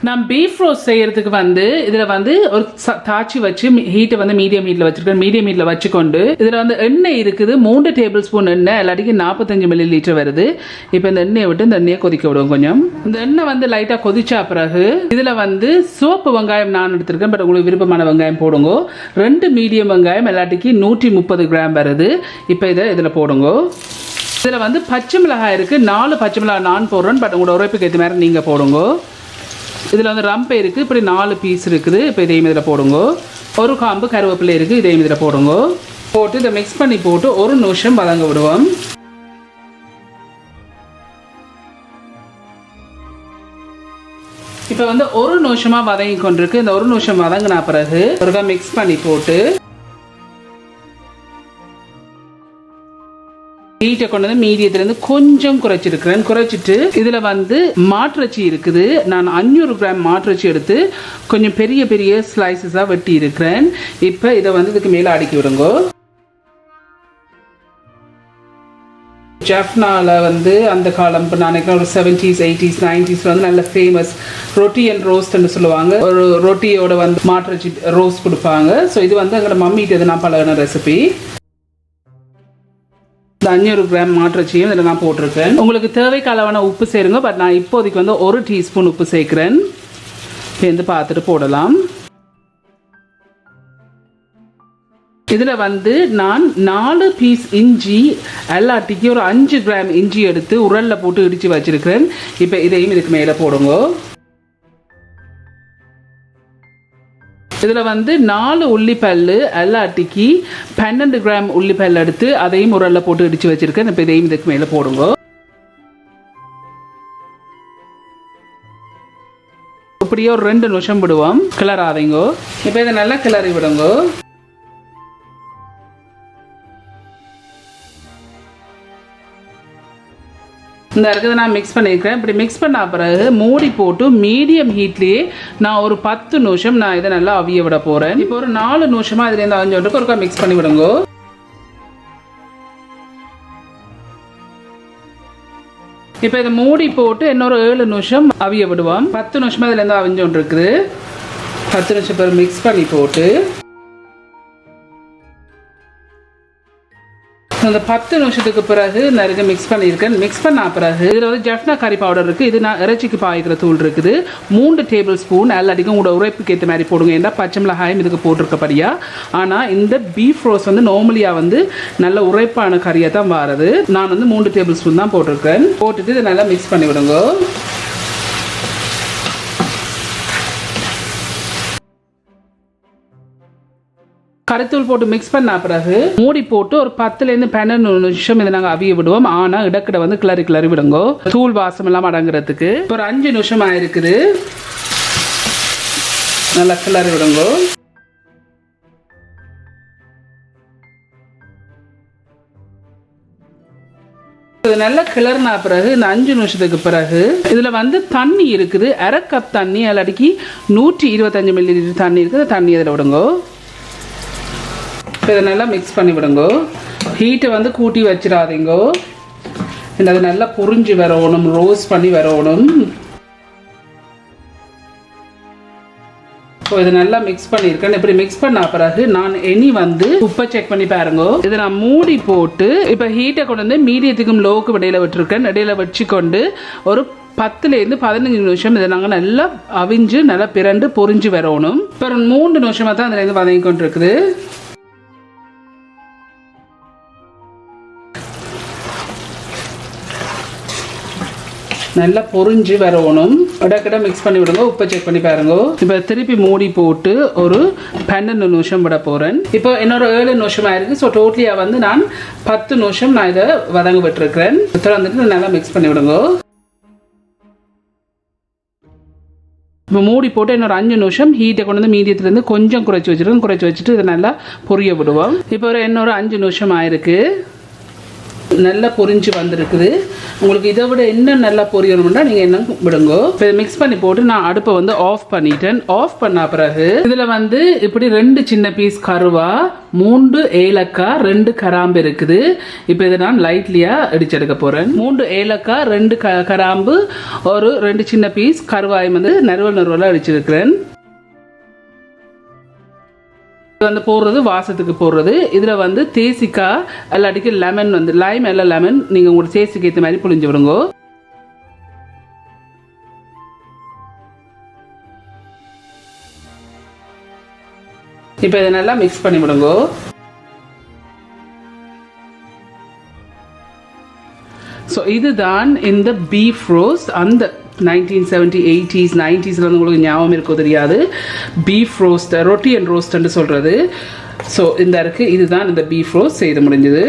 நான் beef roast செய்யறதுக்கு வந்து இதில் வந்து ஒரு தாச்சி வச்சு ஹீட்டை வந்து மீடியம் ஹீட்டில் வச்சுருக்கேன். மீடியம் ஹீட்டில் வச்சுக்கொண்டு இதில் வந்து எண்ணெய் இருக்குது. 3 டேபிள் ஸ்பூன் எண்ணெய், எல்லாட்டிக்கும் 45 ml வருது. இப்போ இந்த எண்ணெயை விட்டு இந்த எண்ணெயை கொதிக்க விடுவோம். கொஞ்சம் இந்த எண்ணெய் வந்து லைட்டாக கொதிச்சா பிறகு இதில் வந்து சிவப்பு வெங்காயம் நான் எடுத்திருக்கேன். பட் உங்களுக்கு விருப்பமான வெங்காயம் போடுங்க. 2 மீடியம் வெங்காயம் எல்லாட்டிக்கும் 130 கிராம் வருது. இப்போ இதை இதில் போடுங்க. இதில் வந்து பச்சை மிளகாய் இருக்குது. 4 பச்சை மிளகாய் நான் போடுறேன். பட் உங்களோட உரைப்புக்கு ஏற்ற மாதிரி நீங்கள் போடுங்க. இதில் வந்து ரம்பை இருக்குது. இப்படி 4 பீஸ் இருக்குது. இப்போ இதையும் இதில் போடுங்க. ஒரு காம்பு கருவேப்பிலை இருக்குது. இதையும் இதில் போடுங்க. போட்டு இதை மிக்ஸ் பண்ணி போட்டு 1 நிமிஷம் வதங்க விடுவோம். இப்போ வந்து 1 நிமிஷமாக வதங்கி கொண்டிருக்கு. இந்த 1 நிமிஷம் வதங்கினா பிறகு ஒருக்கா மிக்ஸ் பண்ணி போட்டு ஹீட்டை கொண்டு வந்து மீடியத்திலேருந்து கொஞ்சம் குறைச்சிருக்கிறேன். குறைச்சிட்டு இதில் வந்து மாட்டிறைச்சி இருக்குது. நான் 500 கிராம் மாட்டிறைச்சி எடுத்து கொஞ்சம் பெரிய பெரிய ஸ்லைசஸாக வெட்டி இருக்கிறேன். இப்போ இதை வந்து இதுக்கு மேலே அடுக்கி விடுங்க. ஜாஃப்னாவில் வந்து அந்த காலம் இப்போ நான் நினைக்கிறேன் ஒரு 70's, 80's, 90's வந்து நல்ல ஃபேமஸ் ரொட்டி அண்ட் ரோஸ்ட்னு சொல்லுவாங்க. ஒரு ரொட்டியோட வந்து மாட்டிறைச்சி ரோஸ்ட் கொடுப்பாங்க. ஸோ இது வந்து எங்களோட மம்மிட்டு இது நான் பழகின ரெசிபி. இந்த 500 கிராம் மாட்டிறைச்சியும் இதில் நான் போட்டிருக்கேன். உங்களுக்கு தேவைக்கு அளவான உப்பு சேருங்க. பட் நான் இப்போதைக்கு வந்து 1 டீஸ்பூன் உப்பு சேர்க்குறேன். சேர்ந்து பார்த்துட்டு போடலாம். இதில் வந்து நான் 4 பீஸ் இஞ்சி எல்லாட்டிக்கு ஒரு 5 கிராம் இஞ்சி எடுத்து உரலில் போட்டு இடித்து வச்சிருக்கிறேன். இப்போ இதையும் இதுக்கு மேலே போடுங்க. இதில் வந்து 4 உள்ளிப்பல் எல்லாட்டிக்கு 12 கிராம் உள்ளிப்பல் எடுத்து அதையும் உரலில் போட்டு இடித்து வச்சிருக்கேன். இப்போ இதையும் இதுக்கு மேலே போடுங்க. இப்படியே ஒரு 2 நிமிஷம் விடுவோம். கிளறாதீங்க. இப்போ இதை நல்லா கிளறி விடுங்க. இந்த இருக்கிறத நான் மிக்ஸ் பண்ணியிருக்கிறேன். இப்படி மிக்ஸ் பண்ண பிறகு மூடி போட்டு மீடியம் ஹீட்லேயே நான் ஒரு 10 நிமிஷம் நான் இதை நல்லா அவிய விட போகிறேன். இப்போ ஒரு 4 நிமிஷமாக இதுலேருந்து அவிஞ்சோட்டுக்கு ஒருக்கா மிக்ஸ் பண்ணி விடுங்க. இப்போ இதை மூடி போட்டு இன்னொரு 7 நிமிஷம் அவிய விடுவோம். 10 நிமிஷமாக இதுலேருந்து அவிஞ்சோண்டு இருக்குது. 10 நிமிஷம் பிறகு மிக்ஸ் பண்ணி போட்டு அந்த 10 நிமிஷத்துக்கு பிறகு நிறைய மிக்ஸ் பண்ணியிருக்கேன். மிக்ஸ் பண்ண பிறகு இதில் வந்து ஜஃப்னா கறி பவுடர் இருக்குது. இது நான் இறைச்சிக்கு பாய்க்கிற தூள் இருக்குது. 3 டேபிள் ஸ்பூன் எல்லாட்டிக்கும் உங்களோட உரைப்புக்கு ஏற்ற மாதிரி போடுங்க. ஏன்னா பச்சை மிளகாயும் இதுக்கு போட்டிருக்கப்படியா. ஆனால் இந்த பீஃப் ரோஸ் வந்து நார்மலியாக வந்து நல்ல உரைப்பான கறியாக தான் வாரது. நான் வந்து 3 டேபிள் ஸ்பூன் தான் போட்டிருக்கேன். போட்டுட்டு இதை நல்லா மிக்ஸ் பண்ணி விடுங்க. கறித்தூள் போட்டு மிக்ஸ் பண்ண பிறகு மூடி போட்டு ஒரு 10லேருந்து 12 நிமிஷம் இதை நாங்கள் அவிய விடுவோம். ஆனால் இடக்கிட வந்து கிளறி விடுங்க. தூள் வாசம் எல்லாம் அடங்குறதுக்கு ஒரு 5 நிமிஷம் ஆயிருக்குது. நல்லா கிளறி விடுங்க. இது நல்லா கிளறின பிறகு இந்த 5 நிமிஷத்துக்கு பிறகு இதில் வந்து தண்ணி இருக்குது. 1/2 கப் தண்ணி எல்லாட்டிக்கு 125 ml தண்ணி இருக்குது. தண்ணி இதில் விடுங்க. இப்போ இதை நல்லா மிக்ஸ் பண்ணி விடுங்க. ஹீட்டை வந்து கூட்டி வச்சிடாதீங்க. அது நல்லா புரிஞ்சு வரணும், ரோஸ்ட் பண்ணி வரணும். இப்போ இதை நல்லா மிக்ஸ் பண்ணியிருக்கேன். இப்படி மிக்ஸ் பண்ண பிறகு நான் இனி வந்து உப்பை செக் பண்ணி பாருங்க. இதை நான் மூடி போட்டு இப்போ ஹீட்டை கொண்டு வந்து மீடியத்துக்கும் லோவுக்கு இடையில விட்டுருக்கேன். இடையில வச்சுக்கொண்டு ஒரு 10லேருந்து 15 நிமிஷம் இதை நாங்கள் நல்லா அவிஞ்சு நல்லா பிறண்டு பொரிஞ்சு வரணும். இப்போ 3 நிமிஷமாக தான் அதில் வதங்கி கொண்டு இருக்குது. நல்லா பொரிஞ்சு வரணும். இடக்கிட மிக்ஸ் பண்ணி விடுங்க. உப்பை செக் பண்ணி பாருங்க. இப்போ திருப்பி மூடி போட்டு ஒரு 12 நிமிஷம் விட போகிறேன். இப்போ இன்னொரு 7 நிமிஷம் ஆயிருக்கு. ஸோ டோட்டலியாக வந்து நான் 10 நிமிஷம் நான் இதை வதங்க விட்டுருக்கிறேன். வந்துட்டு நல்லா மிக்ஸ் பண்ணி விடுங்க. இப்போ மூடி போட்டு இன்னொரு 5 நிமிஷம் ஹீட்டை கொண்டு வந்து மீடியத்துலேருந்து கொஞ்சம் குறைச்சி வச்சுருக்கோம். குறைச்சி வச்சுட்டு இதை நல்லா பொரிய விடுவோம். இப்போ இன்னொரு 5 நிமிஷம் ஆயிருக்கு. நல்லா பொரிஞ்சு வந்திருக்குது. உங்களுக்கு இதை விட இன்னும் நல்லா பொரியணும்னா நீங்கள் என்ன விடுங்க. இப்போ இதை மிக்ஸ் பண்ணி போட்டு நான் அடுப்பை வந்து ஆஃப் பண்ணிட்டேன். ஆஃப் பண்ண பிறகு இதில் வந்து இப்படி 2 சின்ன பீஸ் கருவா, 3 ஏலக்காய், 2 கராம்பு இருக்குது. இப்போ இதை நான் லைட்லியாக இடிச்செடுக்க போகிறேன். 3 ஏலக்காய், 2 கராம்பு, ஒரு 2 சின்ன பீஸ் கருவாய் வந்து நறுவலாக அடிச்சிருக்கிறேன். வந்து போடுறது வாசத்துக்கு போடுறது. இதில் வந்து தேசிக்காய் எல்லாட்டிக்கு லெமன் வந்து லைம் எல்லாம் லெமன் நீங்கள் உங்களோட தேசிக்கு ஏற்ற மாதிரி புளிஞ்சு விடுங்க. இப்போ இதை நல்லா மிக்ஸ் பண்ணி விடுங்க. ஸோ இதுதான் இந்த பீஃப் ரோஸ்ட். அந்த 1970, 80s, 90s உங்களுக்கு ஞாபகம் இருக்கோ தெரியாது. பீஃப் ரோஸ்ட், ரொட்டி அண்ட் ரோஸ்ட்ன்னு சொல்கிறது. ஸோ இந்த இருக்குது. இதுதான் இந்த பீஃப் ரோஸ்ட் செய்து முடிஞ்சது.